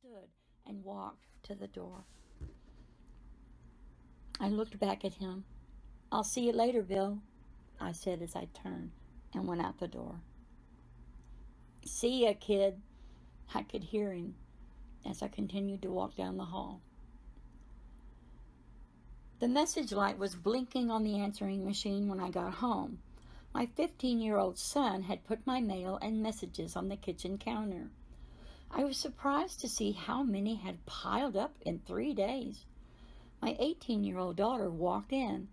stood and walked to the door. I looked back at him. "I'll see you later, Bill," I said as I turned and went out the door. "See ya, kid," I could hear him as I continued to walk down the hall. The message light was blinking on the answering machine when I got home. My 15-year-old son had put my mail and messages on the kitchen counter. I was surprised to see how many had piled up in 3 days. My 18-year-old daughter walked in.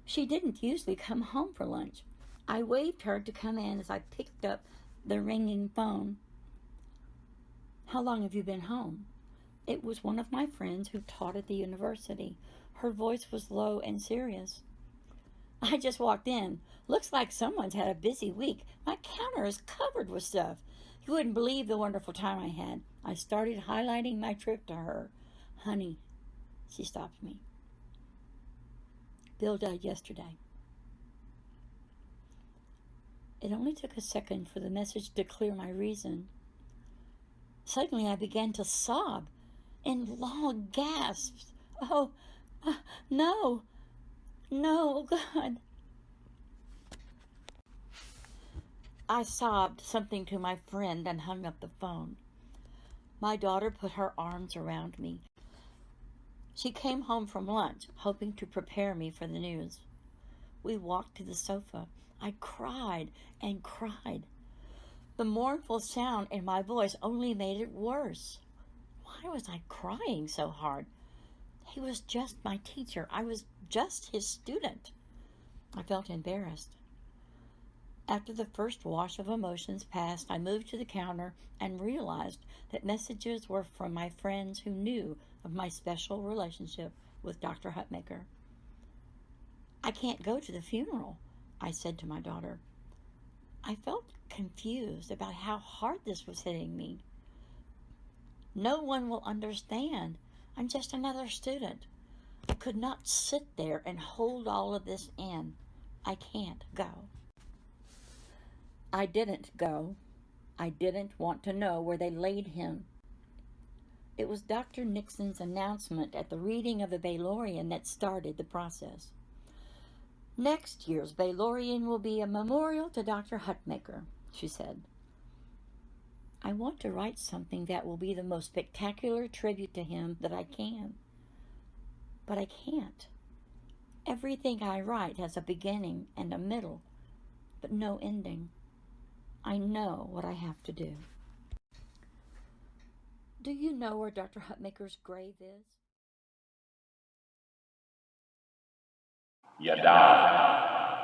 She didn't usually come home for lunch. I waved her to come in as I picked up the ringing phone. "How long have you been home?" It was one of my friends who taught at the university. Her voice was low and serious. "I just walked in. Looks like someone's had a busy week. My counter is covered with stuff. You wouldn't believe the wonderful time I had." I started highlighting my trip to her. "Honey," she stopped me. "Bill died yesterday." It only took a second for the message to clear my reason. Suddenly I began to sob in long gasps. "Oh, no, no, God." I sobbed something to my friend and hung up the phone. My daughter put her arms around me. She came home from lunch, hoping to prepare me for the news. We walked to the sofa. I cried and cried. The mournful sound in my voice only made it worse. Why was I crying so hard? He was just my teacher. I was just his student. I felt embarrassed. After the first wash of emotions passed, I moved to the counter and realized that messages were from my friends who knew of my special relationship with Dr. Hutmaker. "I can't go to the funeral," I said to my daughter. I felt confused about how hard this was hitting me. "No one will understand. I'm just another student. I could not sit there and hold all of this in. I can't go." I didn't go. I didn't want to know where they laid him. It was Dr. Nixon's announcement at the reading of the Baylorian that started the process. "Next year's Baylorian will be a memorial to Dr. Hutmaker," she said. "I want to write something that will be the most spectacular tribute to him that I can. But I can't. Everything I write has a beginning and a middle, but no ending. I know what I have to do." Do you know where Dr. Hutmaker's grave is? You die.